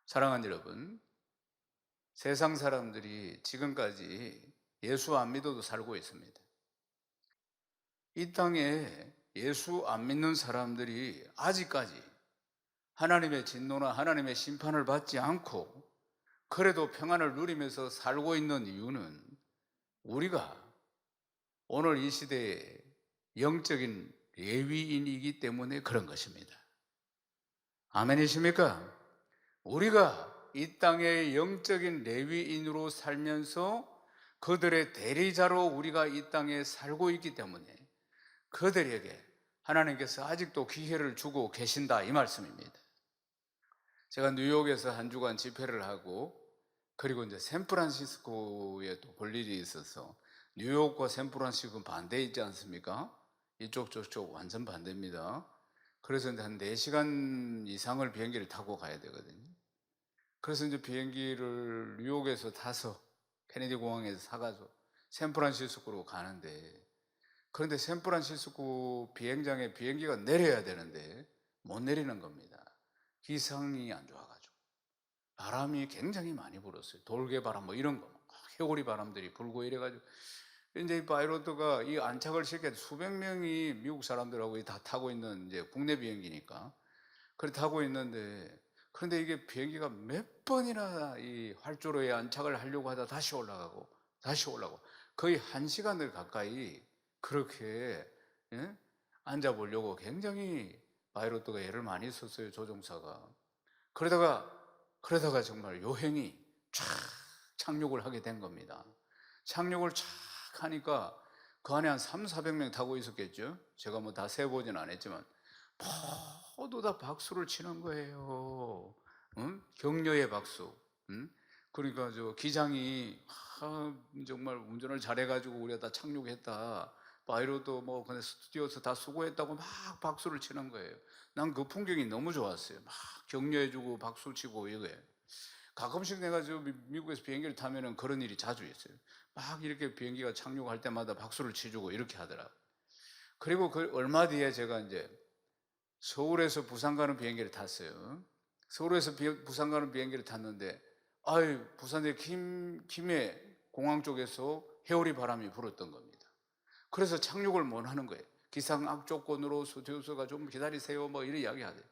사랑하는 여러분, 세상 사람들이 지금까지 예수 안 믿어도 살고 있습니다. 이 땅에 예수 안 믿는 사람들이 아직까지 하나님의 진노나 하나님의 심판을 받지 않고 그래도 평안을 누리면서 살고 있는 이유는 우리가 오늘 이 시대의 영적인 레위인이기 때문에 그런 것입니다. 아멘이십니까? 우리가 이 땅의 영적인 레위인으로 살면서 그들의 대리자로 우리가 이 땅에 살고 있기 때문에 그들에게 하나님께서 아직도 기회를 주고 계신다, 이 말씀입니다. 제가 뉴욕에서 한 주간 집회를 하고 그리고 이제 샌프란시스코에 또 볼 일이 있어서, 뉴욕과 샌프란시스코는 반대 있지 않습니까? 이쪽 저쪽 완전 반대입니다. 그래서 이제 한 4시간 이상을 비행기를 타고 가야 되거든요. 그래서 이제 비행기를 뉴욕에서 타서 케네디 공항에서 사가지고 샌프란시스코로 가는데, 그런데 샌프란시스코 비행장에 비행기가 내려야 되는데 못 내리는 겁니다. 기상이 안 좋아가지고 바람이 굉장히 많이 불었어요. 돌개바람 뭐 이런 거, 회오리 바람들이 불고 이래가지고 이제 이 파이로트가 이 안착을 시켜 수백 명이 미국 사람들하고 다 타고 있는 이제 국내 비행기니까 그래 타고 있는데, 그런데 이게 비행기가 몇 번이나 이 활주로에 안착을 하려고 하다 다시 올라가고 다시 올라가고 거의 1시간을 가까이 그렇게, 예? 앉아 보려고 굉장히 파이로트가 애를 많이 썼어요, 조종사가. 그러다가 정말 요행이 촥 착륙을 하게 된 겁니다. 착륙을 촥 하니까 그 안에 한 300~400명 타고 있었겠죠. 제가 뭐 다 세보진 않았지만 모두 다 박수를 치는 거예요. 응? 격려의 박수. 응? 그러니까 저 기장이 정말 운전을 잘해가지고 우리가 다 착륙했다, 파이로도 뭐 그냥 스튜디오에서 다 수고했다고 막 박수를 치는 거예요. 난 그 풍경이 너무 좋았어요. 막 격려해주고 박수 치고 이거예요. 가끔씩 내가 저 미국에서 비행기를 타면은 그런 일이 자주 있어요. 막 이렇게 비행기가 착륙할 때마다 박수를 치주고 이렇게 하더라. 그리고 그 얼마 뒤에 제가 이제 서울에서 부산 가는 비행기를 탔어요. 서울에서 부산 가는 비행기를 탔는데, 부산의 김해 공항 쪽에서 해오리 바람이 불었던 겁니다. 그래서 착륙을 못 하는 거예요. 기상 악조건으로 스튜디오가 좀 기다리세요 뭐 이런 이야기 하대요.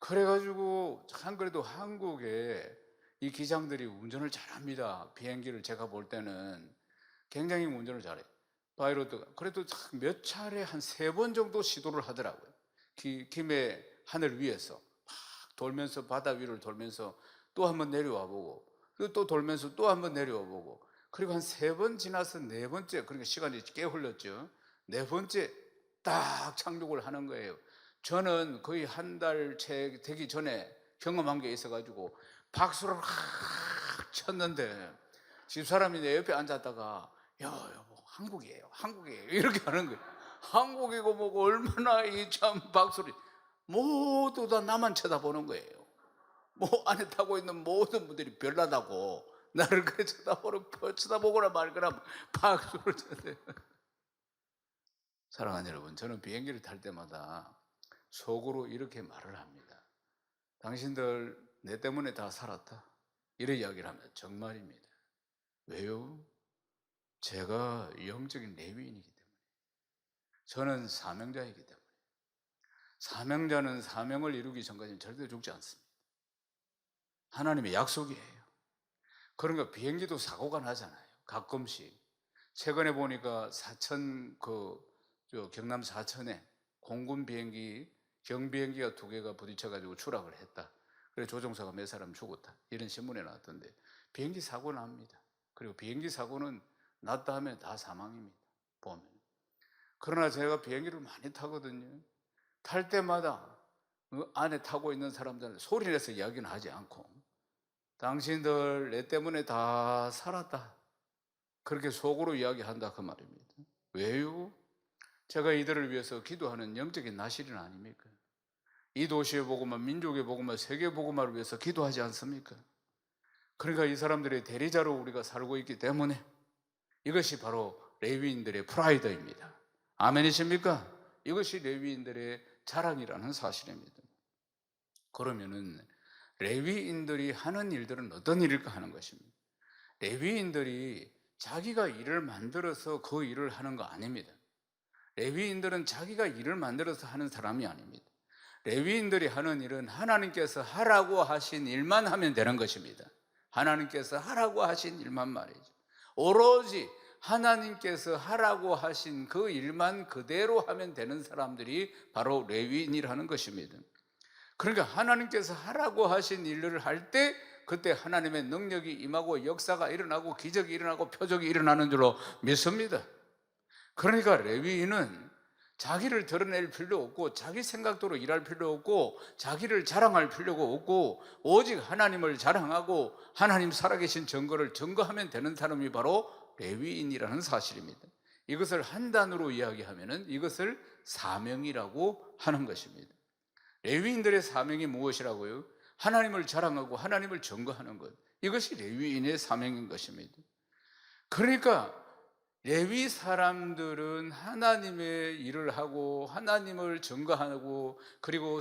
그래가지고 참 그래도 한국에 이 기장들이 운전을 잘합니다. 비행기를 제가 볼 때는 굉장히 운전을 잘해요. 파이로트가 그래도 몇 차례 한 3번 정도 시도를 하더라고요. 김해 하늘 위에서 막 돌면서 바다 위를 돌면서 또 한번 내려와 보고, 그리고 또 돌면서 또 한번 내려와 보고, 그리고 한 3번 지나서 4번째, 그러니까 시간이 꽤 흘렀죠. 4번째 딱 착륙을 하는 거예요. 저는 거의 한 달 채 되기 전에 경험한 게 있어가지고 박수를 확 쳤는데, 집사람이 내 옆에 앉았다가 야, 여보, 한국이에요 이렇게 하는 거예요. 한국이고 뭐고 얼마나 이 참 박수를, 모두 다 나만 쳐다보는 거예요. 뭐 안에 타고 있는 모든 분들이 별나다고 나를 그래 쳐다보거나 말거나 박수를 쳤어요. 사랑하는 여러분, 저는 비행기를 탈 때마다 속으로 이렇게 말을 합니다. 당신들 내 때문에 다 살았다, 이런 이야기를 합니다. 정말입니다. 왜요? 제가 영적인 레위인이기 때문에, 저는 사명자이기 때문에. 사명자는 사명을 이루기 전까지는 절대 죽지 않습니다. 하나님의 약속이에요. 그러니까 비행기도 사고가 나잖아요, 가끔씩. 최근에 보니까 경남 사천에 공군 비행기, 경비행기가 2개가 부딪혀가지고 추락을 했다. 그래서 조종사가 몇 사람 죽었다, 이런 신문에 나왔던데, 비행기 사고 납니다. 그리고 비행기 사고는 났다 하면 다 사망입니다, 보면. 그러나 제가 비행기를 많이 타거든요. 탈 때마다 안에 타고 있는 사람들은 소리내서 이야기는 하지 않고 당신들 내 때문에 다 살았다, 그렇게 속으로 이야기한다, 그 말입니다. 왜요? 제가 이들을 위해서 기도하는 영적인 나실인 아닙니까? 이 도시의 복음화, 민족의 복음화, 세계 복음화를 위해서 기도하지 않습니까? 그러니까 이 사람들의 대리자로 우리가 살고 있기 때문에 이것이 바로 레위인들의 프라이드입니다. 아멘이십니까? 이것이 레위인들의 자랑이라는 사실입니다. 그러면은 레위인들이 하는 일들은 어떤 일일까 하는 것입니다. 레위인들이 자기가 일을 만들어서 그 일을 하는 거 아닙니다. 레위인들은 자기가 일을 만들어서 하는 사람이 아닙니다. 레위인들이 하는 일은 하나님께서 하라고 하신 일만 하면 되는 것입니다. 하나님께서 하라고 하신 일만 말이죠. 오로지 하나님께서 하라고 하신 그 일만 그대로 하면 되는 사람들이 바로 레위인이라는 것입니다. 그러니까 하나님께서 하라고 하신 일을 할 때 그때 하나님의 능력이 임하고 역사가 일어나고 기적이 일어나고 표적이 일어나는 줄로 믿습니다. 그러니까 레위인은 자기를 드러낼 필요 없고 자기 생각대로 일할 필요 없고 자기를 자랑할 필요가 없고 오직 하나님을 자랑하고 하나님 살아계신 증거를 증거하면 되는 사람이 바로 레위인이라는 사실입니다. 이것을 한 단어로 이야기하면 이것을 사명이라고 하는 것입니다. 레위인들의 사명이 무엇이라고요? 하나님을 자랑하고 하나님을 증거하는 것, 이것이 레위인의 사명인 것입니다. 그러니까 레위 사람들은 하나님의 일을 하고 하나님을 증거하고 그리고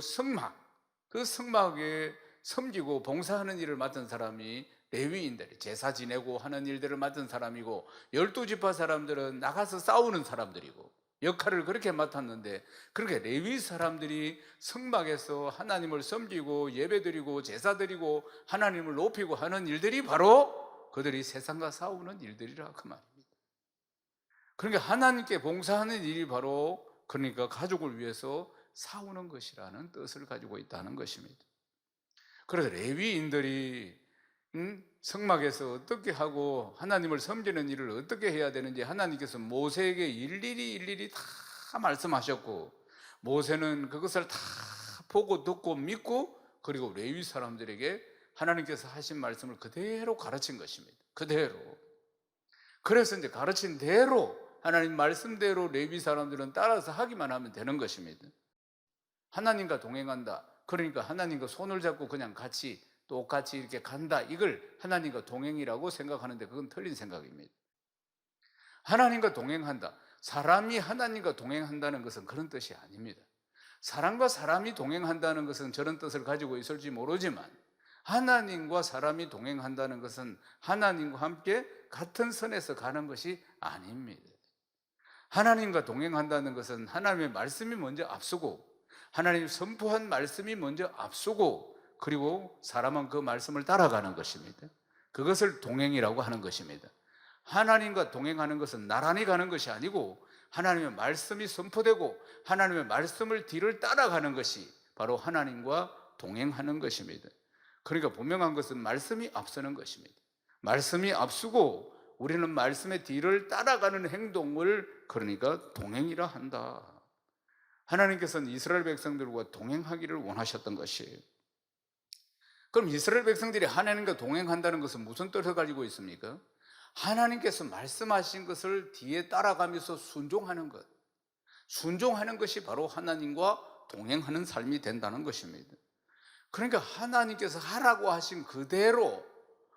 그 성막에 섬기고 봉사하는 일을 맡은 사람이 레위인들이 제사 지내고 하는 일들을 맡은 사람이고 12지파 사람들은 나가서 싸우는 사람들이고 역할을 그렇게 맡았는데 그렇게 레위 사람들이 성막에서 하나님을 섬기고 예배드리고 제사드리고 하나님을 높이고 하는 일들이 바로 그들이 세상과 싸우는 일들이라 그 말입니다. 그러니까 하나님께 봉사하는 일이 바로 그러니까 가족을 위해서 싸우는 것이라는 뜻을 가지고 있다는 것입니다. 그래서 레위인들이 성막에서 어떻게 하고 하나님을 섬기는 일을 어떻게 해야 되는지 하나님께서 모세에게 일일이 다 말씀하셨고 모세는 그것을 다 보고 듣고 믿고 그리고 레위 사람들에게 하나님께서 하신 말씀을 그대로 가르친 것입니다. 그대로. 그래서 이제 가르친 대로 하나님 말씀대로 레위 사람들은 따라서 하기만 하면 되는 것입니다. 하나님과 동행한다. 그러니까 하나님과 손을 잡고 그냥 같이 똑같이 이렇게 간다. 이걸 하나님과 동행이라고 생각하는데 그건 틀린 생각입니다. 하나님과 동행한다. 사람이 하나님과 동행한다는 것은 그런 뜻이 아닙니다. 사람과 사람이 동행한다는 것은 저런 뜻을 가지고 있을지 모르지만 하나님과 사람이 동행한다는 것은 하나님과 함께 같은 선에서 가는 것이 아닙니다. 하나님과 동행한다는 것은 하나님의 말씀이 먼저 앞서고 하나님이 선포한 말씀이 먼저 앞서고 그리고 사람은 그 말씀을 따라가는 것입니다. 그것을 동행이라고 하는 것입니다. 하나님과 동행하는 것은 나란히 가는 것이 아니고 하나님의 말씀이 선포되고 하나님의 말씀을 뒤를 따라가는 것이 바로 하나님과 동행하는 것입니다. 그러니까 분명한 것은 말씀이 앞서는 것입니다. 말씀이 앞서고 우리는 말씀의 뒤를 따라가는 행동을 그러니까 동행이라 한다. 하나님께서는 이스라엘 백성들과 동행하기를 원하셨던 것이에요. 그럼 이스라엘 백성들이 하나님과 동행한다는 것은 무슨 뜻을 가지고 있습니까? 하나님께서 말씀하신 것을 뒤에 따라가면서 순종하는 것, 순종하는 것이 바로 하나님과 동행하는 삶이 된다는 것입니다. 그러니까 하나님께서 하라고 하신 그대로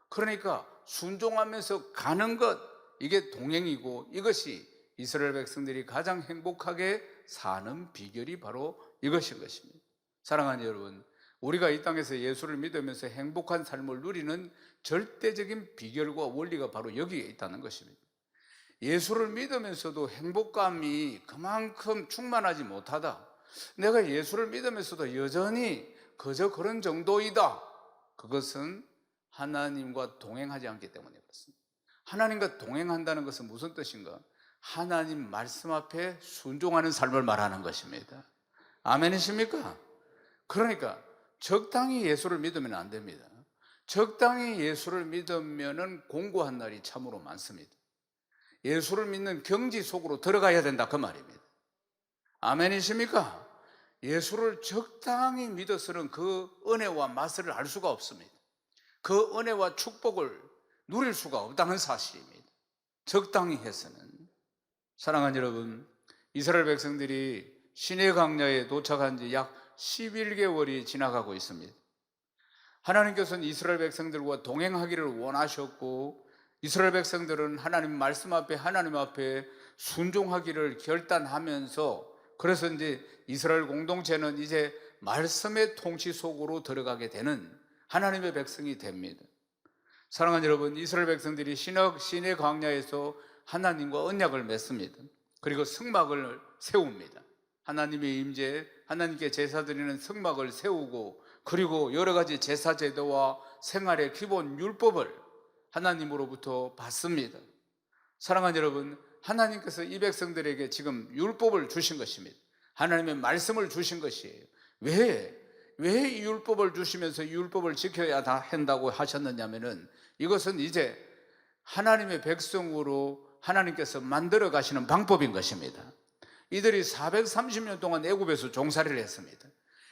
그러니까 순종하면서 가는 것, 이게 동행이고 이것이 이스라엘 백성들이 가장 행복하게 사는 비결이 바로 이것인 것입니다. 사랑하는 여러분, 우리가 이 땅에서 예수를 믿으면서 행복한 삶을 누리는 절대적인 비결과 원리가 바로 여기에 있다는 것입니다. 예수를 믿으면서도 행복감이 그만큼 충만하지 못하다, 내가 예수를 믿으면서도 여전히 그저 그런 정도이다, 그것은 하나님과 동행하지 않기 때문에 그렇습니다. 하나님과 동행한다는 것은 무슨 뜻인가? 하나님 말씀 앞에 순종하는 삶을 말하는 것입니다. 아멘이십니까? 그러니까 적당히 예수를 믿으면 안 됩니다. 적당히 예수를 믿으면 공고한 날이 참으로 많습니다. 예수를 믿는 경지 속으로 들어가야 된다 그 말입니다. 아멘이십니까? 예수를 적당히 믿어서는 그 은혜와 맛을 알 수가 없습니다. 그 은혜와 축복을 누릴 수가 없다는 사실입니다. 적당히 해서는. 사랑하는 여러분, 이스라엘 백성들이 시내 강야에 도착한 지 약 11개월이 지나가고 있습니다. 하나님께서는 이스라엘 백성들과 동행하기를 원하셨고 이스라엘 백성들은 하나님 말씀 앞에 하나님 앞에 순종하기를 결단하면서 그래서 이제 이스라엘 공동체는 이제 말씀의 통치 속으로 들어가게 되는 하나님의 백성이 됩니다. 사랑하는 여러분, 이스라엘 백성들이 시내 광야에서 하나님과 언약을 맺습니다. 그리고 성막을 세웁니다. 하나님의 임재, 하나님께 제사 드리는 성막을 세우고, 그리고 여러 가지 제사 제도와 생활의 기본 율법을 하나님으로부터 받습니다. 사랑하는 여러분, 하나님께서 이 백성들에게 지금 율법을 주신 것입니다. 하나님의 말씀을 주신 것이에요. 왜 이 율법을 주시면서 이 율법을 지켜야 한다고 하셨느냐면은, 이것은 이제 하나님의 백성으로 하나님께서 만들어 가시는 방법인 것입니다. 이들이 430년 동안 애굽에서 종살이를 했습니다.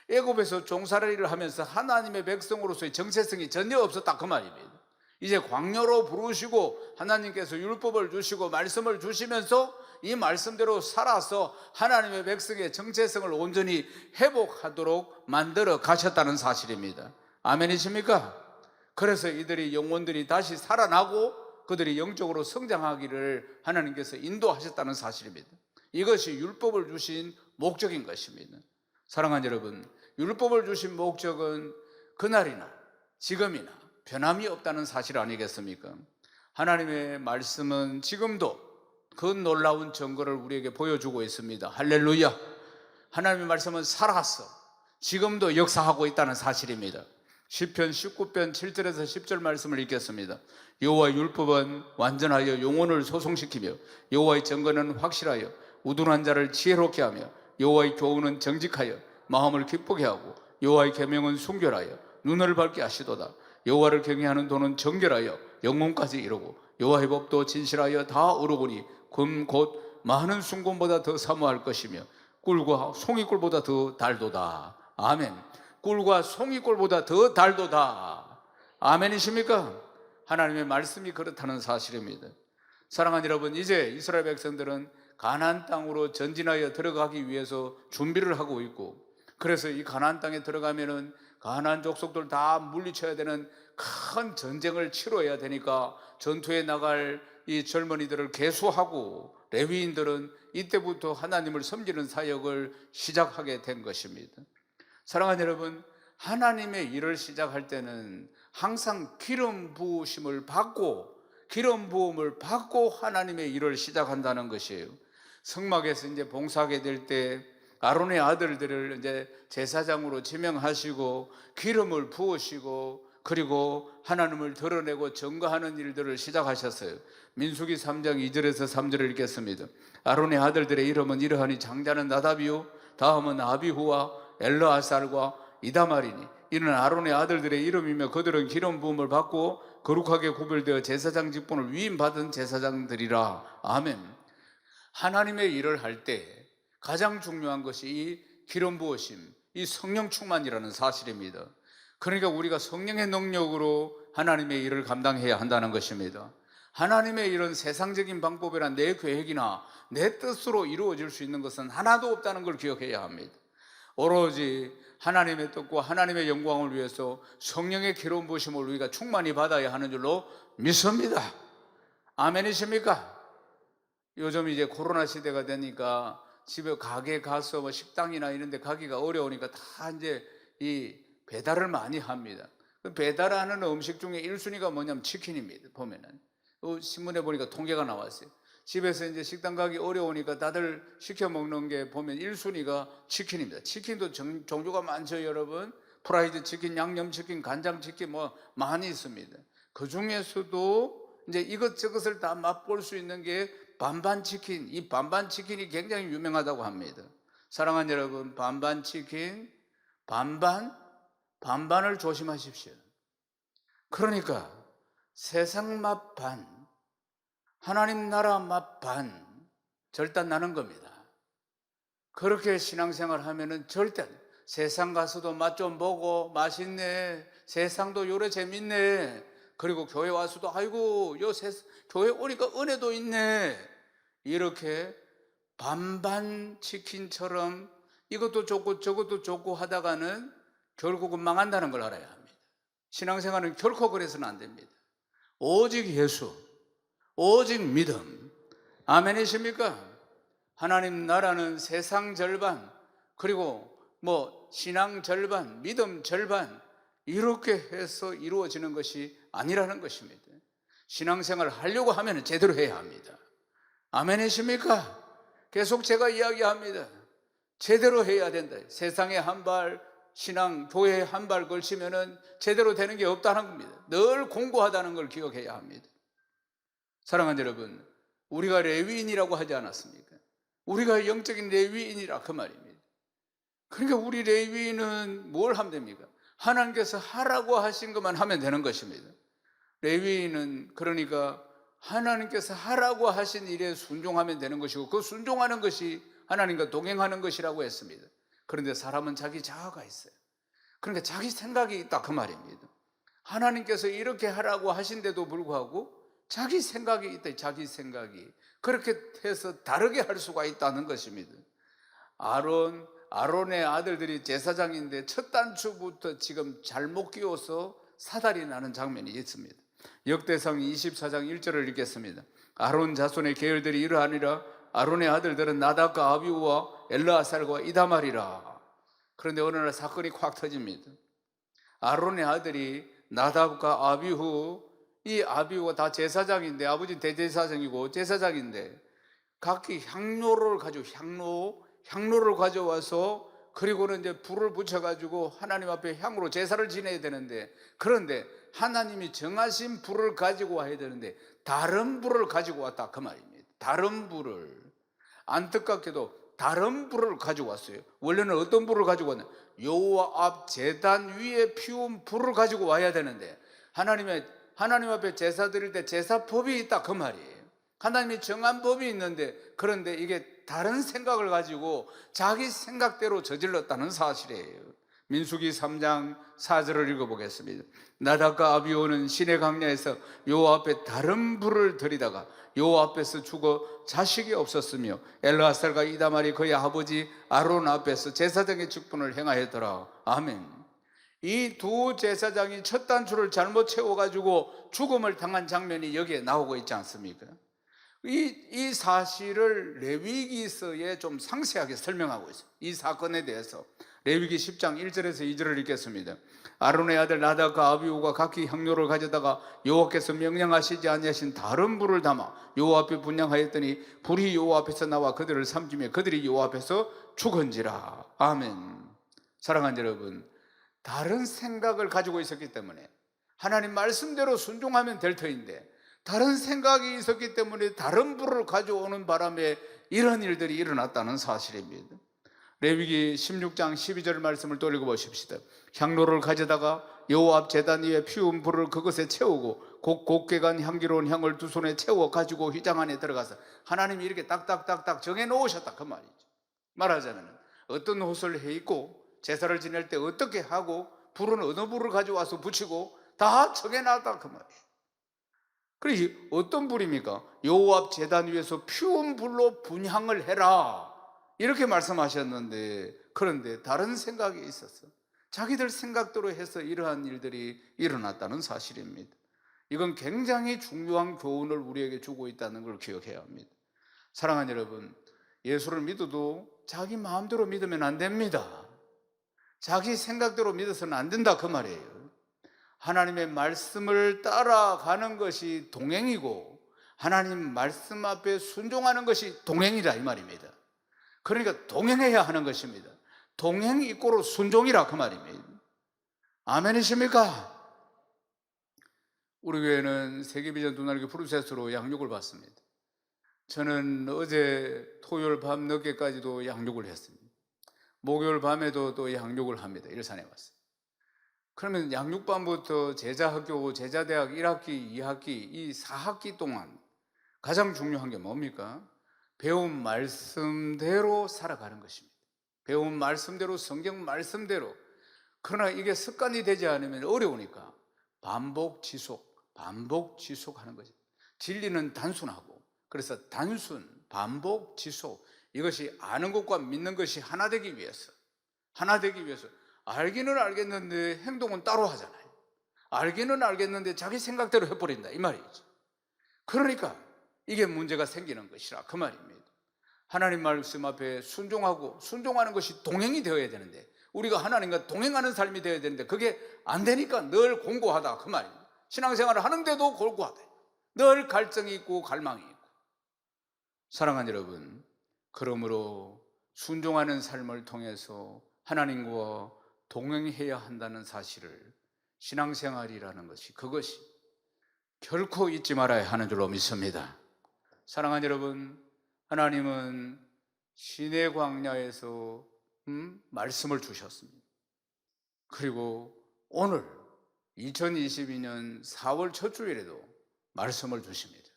애굽에서 종살이를 하면서 하나님의 백성으로서의 정체성이 전혀 없었다, 그 말입니다. 이제 광야로 부르시고 하나님께서 율법을 주시고 말씀을 주시면서 이 말씀대로 살아서 하나님의 백성의 정체성을 온전히 회복하도록 만들어 가셨다는 사실입니다. 아멘이십니까? 그래서 이들이 영혼들이 다시 살아나고 그들이 영적으로 성장하기를 하나님께서 인도하셨다는 사실입니다. 이것이 율법을 주신 목적인 것입니다. 사랑하는 여러분, 율법을 주신 목적은 그날이나 지금이나 변함이 없다는 사실 아니겠습니까? 하나님의 말씀은 지금도 그 놀라운 증거를 우리에게 보여주고 있습니다. 할렐루야! 하나님의 말씀은 살아서 지금도 역사하고 있다는 사실입니다. 시편 19편 7절에서 10절 말씀을 읽겠습니다. 여호와의 율법은 완전하여 영혼을 소송시키며 여호와의 증거는 확실하여 우둔한 자를 지혜롭게 하며 여호와의 교훈은 정직하여 마음을 기쁘게 하고 여호와의 계명은 순결하여 눈을 밝게 하시도다. 여호와를 경외하는 도는 정결하여 영혼까지 이루고 여호와의 법도 진실하여 다 오르고니 금 곧 많은 순금보다 더 사모할 것이며 꿀과 송이꿀보다 더 달도다. 아멘. 꿀과 송이꿀보다 더 달도다. 아멘이십니까? 하나님의 말씀이 그렇다는 사실입니다. 사랑하는 여러분, 이제 이스라엘 백성들은 가나안 땅으로 전진하여 들어가기 위해서 준비를 하고 있고, 그래서 이 가나안 땅에 들어가면은 가나안 족속들 다 물리쳐야 되는 큰 전쟁을 치러야 되니까 전투에 나갈 이 젊은이들을 계수하고 레위인들은 이때부터 하나님을 섬기는 사역을 시작하게 된 것입니다. 사랑하는 여러분, 하나님의 일을 시작할 때는 항상 기름 부으심을 받고 기름 부음을 받고 하나님의 일을 시작한다는 것이에요. 성막에서 이제 봉사하게 될 때 아론의 아들들을 이제 제사장으로 지명하시고 기름을 부으시고 그리고 하나님을 드러내고 증거하는 일들을 시작하셨어요. 민수기 3장 2절에서 3절을 읽겠습니다. 아론의 아들들의 이름은 이러하니 장자는 나답이요 다음은 아비후와 엘르아살과 이다말이니 이는 아론의 아들들의 이름이며 그들은 기름 부음을 받고 거룩하게 구별되어 제사장 직분을 위임받은 제사장들이라. 아멘. 하나님의 일을 할 때 가장 중요한 것이 이 기름 부으심, 이 성령 충만이라는 사실입니다. 그러니까 우리가 성령의 능력으로 하나님의 일을 감당해야 한다는 것입니다. 하나님의 일은 세상적인 방법이나 내 계획이나 내 뜻으로 이루어질 수 있는 것은 하나도 없다는 걸 기억해야 합니다. 오로지 하나님의 뜻과 하나님의 영광을 위해서 성령의 기름 부으심을 우리가 충만히 받아야 하는 줄로 믿습니다. 아멘이십니까? 요즘 이제 코로나 시대가 되니까 집에 가게 가서 뭐 식당이나 이런 데 가기가 어려우니까 다 이제 이 배달을 많이 합니다. 배달하는 음식 중에 1순위가 뭐냐면 치킨입니다. 보면은 신문에 보니까 통계가 나왔어요. 집에서 이제 식당 가기 어려우니까 다들 시켜 먹는 게 보면 1순위가 치킨입니다. 치킨도 종류가 많죠, 여러분. 프라이드 치킨, 양념 치킨, 간장 치킨 뭐 많이 있습니다. 그 중에서도 이제 이것저것을 다 맛볼 수 있는 게 반반 치킨. 이 반반 치킨이 굉장히 유명하다고 합니다. 사랑하는 여러분, 반반 치킨, 반반을 조심하십시오. 그러니까 세상 맛 반, 하나님 나라 맛 반, 절단 나는 겁니다. 그렇게 신앙생활 하면은 절대 세상 가서도 맛 좀 보고 맛있네, 세상도 요래 재밌네, 그리고 교회 와서도 아이고 교회 오니까 은혜도 있네, 이렇게 반반 치킨처럼 이것도 좋고 저것도 좋고 하다가는 결국은 망한다는 걸 알아야 합니다. 신앙생활은 결코 그래서는 안 됩니다. 오직 예수, 오직 믿음. 아멘이십니까? 하나님 나라는 세상 절반, 그리고 뭐 신앙 절반, 믿음 절반, 이렇게 해서 이루어지는 것이 아니라는 것입니다. 신앙생활을 하려고 하면 제대로 해야 합니다. 아멘이십니까? 계속 제가 이야기합니다. 제대로 해야 된다. 세상에 한 발, 신앙, 교회에 한 발 걸치면은 제대로 되는 게 없다는 겁니다. 늘 공부하다는 걸 기억해야 합니다. 사랑하는 여러분, 우리가 레위인이라고 하지 않았습니까? 우리가 영적인 레위인이라 그 말입니다. 그러니까 우리 레위인은 뭘 하면 됩니까? 하나님께서 하라고 하신 것만 하면 되는 것입니다. 레위인은 그러니까 하나님께서 하라고 하신 일에 순종하면 되는 것이고, 그 순종하는 것이 하나님과 동행하는 것이라고 했습니다. 그런데 사람은 자기 자아가 있어요. 그러니까 자기 생각이 있다 그 말입니다. 하나님께서 이렇게 하라고 하신데도 불구하고 자기 생각이 있다. 자기 생각이 그렇게 해서 다르게 할 수가 있다는 것입니다. 아론의 아들들이 제사장인데 첫 단추부터 지금 잘못 끼워서 사달이 나는 장면이 있습니다. 역대상 24장 1절을 읽겠습니다. 아론 자손의 계열들이 이러하니라. 아론의 아들들은 나답과 아비후와 엘르아살과 이다말이라. 그런데 어느 날 사건이 콱 터집니다. 아론의 아들이 나답과 아비후, 이 아비후가 다 제사장인데, 아버지 대제사장이고 제사장인데 각기 향로를 가져와서 그리고는 이제 불을 붙여가지고 하나님 앞에 향으로 제사를 지내야 되는데, 그런데 하나님이 정하신 불을 가지고 와야 되는데 다른 불을 가지고 왔다 그 말입니다. 다른 불을, 안타깝게도 다른 불을 가지고 왔어요. 원래는 어떤 불을 가지고 왔냐? 여호와 앞 제단 위에 피운 불을 가지고 와야 되는데 하나님 앞에 제사 드릴 때 제사법이 있다 그 말이에요. 하나님이 정한 법이 있는데, 그런데 이게 다른 생각을 가지고 자기 생각대로 저질렀다는 사실이에요. 민수기 3장 4절을 읽어보겠습니다. 나답과 아비후는 시내 광야에서 여호와 앞에 다른 불을 들이다가 여호와 앞에서 죽어 자식이 없었으며 엘르아살과 이다말이 그의 아버지 아론 앞에서 제사장의 직분을 행하였더라. 아멘. 이 두 제사장이 첫 단추를 잘못 채워가지고 죽음을 당한 장면이 여기에 나오고 있지 않습니까? 이 사실을 레위기서에 좀 상세하게 설명하고 있어요. 이 사건에 대해서 레위기 10장 1절에서 2절을 읽겠습니다. 아론의 아들 나답과 아비후가 각기 향료를 가져다가 여호와께서 명령하시지 아니하신 다른 불을 담아 여호와 앞에 분향하였더니 불이 여호와 앞에서 나와 그들을 삼키며 그들이 여호와 앞에서 죽은지라. 아멘. 사랑하는 여러분, 다른 생각을 가지고 있었기 때문에 하나님 말씀대로 순종하면 될 터인데 다른 생각이 있었기 때문에 다른 불을 가져오는 바람에 이런 일들이 일어났다는 사실입니다. 레위기 16장 12절 말씀을 또 읽어보십시다. 향로를 가져다가 여호와 앞 제단 위에 피운 불을 그것에 채우고 곱게 간 향기로운 향을 두 손에 채워 가지고 휘장 안에 들어가서 하나님이 이렇게 딱딱딱딱 정해놓으셨다 그 말이죠. 말하자면 어떤 옷을 해 입고 제사를 지낼 때 어떻게 하고 불은 어느 불을 가져와서 붙이고 다 정해놨다 그 말이에요. 그래서 어떤 불입니까? 여호와 앞 제단 위에서 피운 불로 분향을 해라 이렇게 말씀하셨는데, 그런데 다른 생각이 있었어. 자기들 생각대로 해서 이러한 일들이 일어났다는 사실입니다. 이건 굉장히 중요한 교훈을 우리에게 주고 있다는 걸 기억해야 합니다. 사랑하는 여러분, 예수를 믿어도 자기 마음대로 믿으면 안 됩니다. 자기 생각대로 믿어서는 안 된다 그 말이에요. 하나님의 말씀을 따라가는 것이 동행이고 하나님 말씀 앞에 순종하는 것이 동행이다 이 말입니다. 그러니까 동행해야 하는 것입니다. 동행 이꼬로 순종이라 그 말입니다. 아멘이십니까? 우리 교회는 세계비전 두날개 프로세스로 양육을 받습니다. 저는 어제 토요일 밤 늦게까지도 양육을 했습니다. 목요일 밤에도 또 양육을 합니다. 일산에 왔어요. 그러면 양육반부터 제자학교, 제자대학 1학기, 2학기, 이 4학기 동안 가장 중요한 게 뭡니까? 배운 말씀대로 살아가는 것입니다. 배운 말씀대로, 성경 말씀대로. 그러나 이게 습관이 되지 않으면 어려우니까 반복, 지속하는 거죠. 진리는 단순하고, 그래서 단순, 반복, 지속, 이것이 아는 것과 믿는 것이 하나 되기 위해서 알기는 알겠는데 행동은 따로 하잖아요. 알기는 알겠는데 자기 생각대로 해버린다 이 말이죠. 그러니까 이게 문제가 생기는 것이라 그 말입니다. 하나님 말씀 앞에 순종하는 것이 동행이 되어야 되는데 우리가 하나님과 동행하는 삶이 되어야 되는데 그게 안 되니까 늘 공고하다 그 말입니다. 신앙생활을 하는데도 공고하다. 늘 갈증이 있고 갈망이 있고. 사랑하는 여러분, 그러므로 순종하는 삶을 통해서 하나님과 동행해야 한다는 사실을 신앙생활이라는 것이 그것이 결코 잊지 말아야 하는 줄로 믿습니다. 사랑하는 여러분, 하나님은 시내 광야에서 말씀을 주셨습니다. 그리고 오늘 2022년 4월 첫 주일에도 말씀을 주십니다.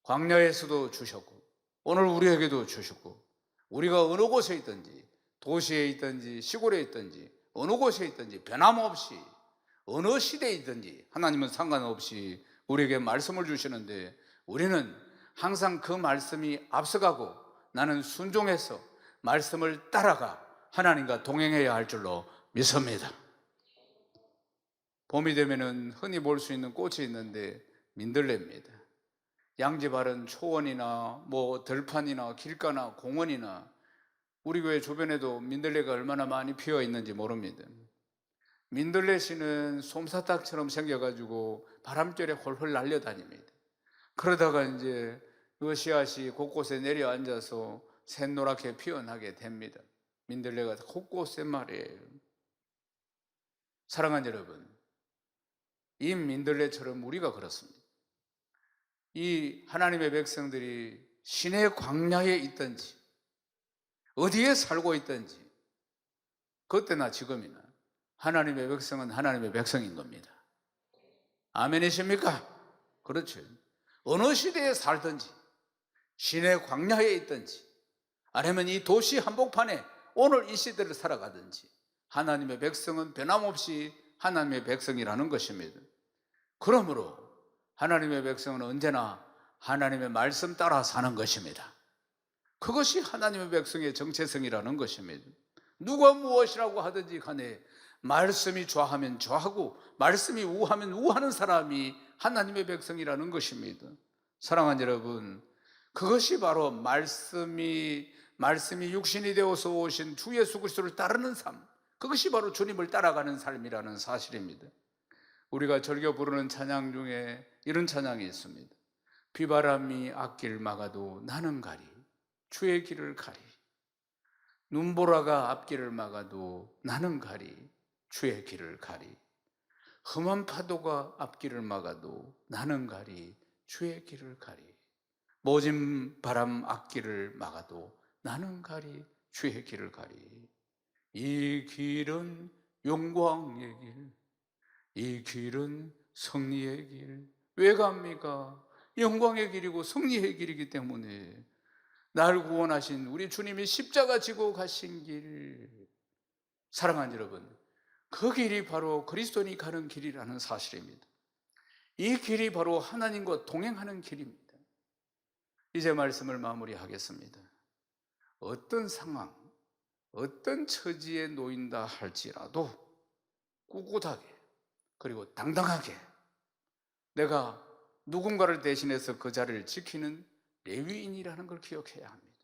광야에서도 주셨고 오늘 우리에게도 주셨고 우리가 어느 곳에 있든지 도시에 있든지 시골에 있든지 어느 곳에 있든지 변함없이 어느 시대에 있든지 하나님은 상관없이 우리에게 말씀을 주시는데 우리는 항상 그 말씀이 앞서가고 나는 순종해서 말씀을 따라가 하나님과 동행해야 할 줄로 믿습니다. 봄이 되면은 흔히 볼 수 있는 꽃이 있는데 민들레입니다. 양지 바른 초원이나 들판이나 길가나 공원이나 우리 교회 주변에도 민들레가 얼마나 많이 피어 있는지 모릅니다. 민들레 씨는 솜사탕처럼 생겨가지고 바람결에 홀홀 날려다닙니다. 그러다가 이제 그 씨앗이 곳곳에 내려앉아서 샛노랗게 피어나게 됩니다. 민들레가 곳곳에 말이에요. 사랑하는 여러분, 이 민들레처럼 우리가 그렇습니다. 이 하나님의 백성들이 시내 광야에 있든지 어디에 살고 있든지 그때나 지금이나 하나님의 백성은 하나님의 백성인 겁니다. 아멘이십니까? 그렇죠. 어느 시대에 살든지 시내 광야에 있든지 아니면 이 도시 한복판에 오늘 이 시대를 살아가든지 하나님의 백성은 변함없이 하나님의 백성이라는 것입니다. 그러므로 하나님의 백성은 언제나 하나님의 말씀 따라 사는 것입니다. 그것이 하나님의 백성의 정체성이라는 것입니다. 누가 무엇이라고 하든지 간에 말씀이 좌하면 좌하고 말씀이 우하면 우하는 사람이 하나님의 백성이라는 것입니다. 사랑하는 여러분, 그것이 바로 말씀이 육신이 되어서 오신 주 예수 그리스도를 따르는 삶, 그것이 바로 주님을 따라가는 삶이라는 사실입니다. 우리가 절겨 부르는 찬양 중에 이런 찬양이 있습니다. 비바람이 앞길 막아도 나는 가리 주의 길을 가리, 눈보라가 앞길을 막아도 나는 가리 주의 길을 가리, 험한 파도가 앞길을 막아도 나는 가리 주의 길을 가리, 모진 바람 앞길을 막아도 나는 가리 주의 길을 가리. 이 길은 영광의 길, 이 길은 승리의 길. 왜 갑니까? 영광의 길이고 승리의 길이기 때문에 날 구원하신 우리 주님이 십자가 지고 가신 길, 사랑하는 여러분, 그 길이 바로 그리스도인이 가는 길이라는 사실입니다. 이 길이 바로 하나님과 동행하는 길입니다. 이제 말씀을 마무리하겠습니다. 어떤 상황, 어떤 처지에 놓인다 할지라도 꿋꿋하게 그리고 당당하게 내가 누군가를 대신해서 그 자리를 지키는 레위인이라는 걸 기억해야 합니다.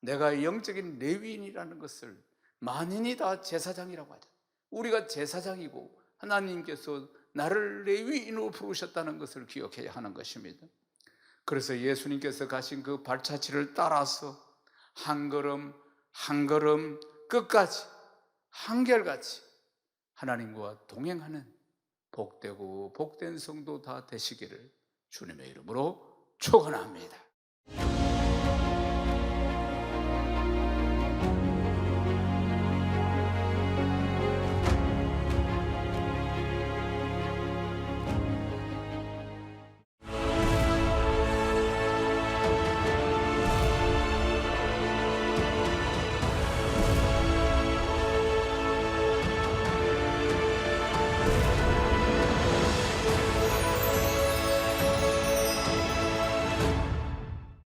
내가 영적인 레위인이라는 것을 만인이 다 제사장이라고 하죠. 우리가 제사장이고 하나님께서 나를 레위인으로 부르셨다는 것을 기억해야 하는 것입니다. 그래서 예수님께서 가신 그 발자취를 따라서 한 걸음 한 걸음 끝까지 한결같이 하나님과 동행하는 복되고 복된 성도 다 되시기를 주님의 이름으로 축원합니다.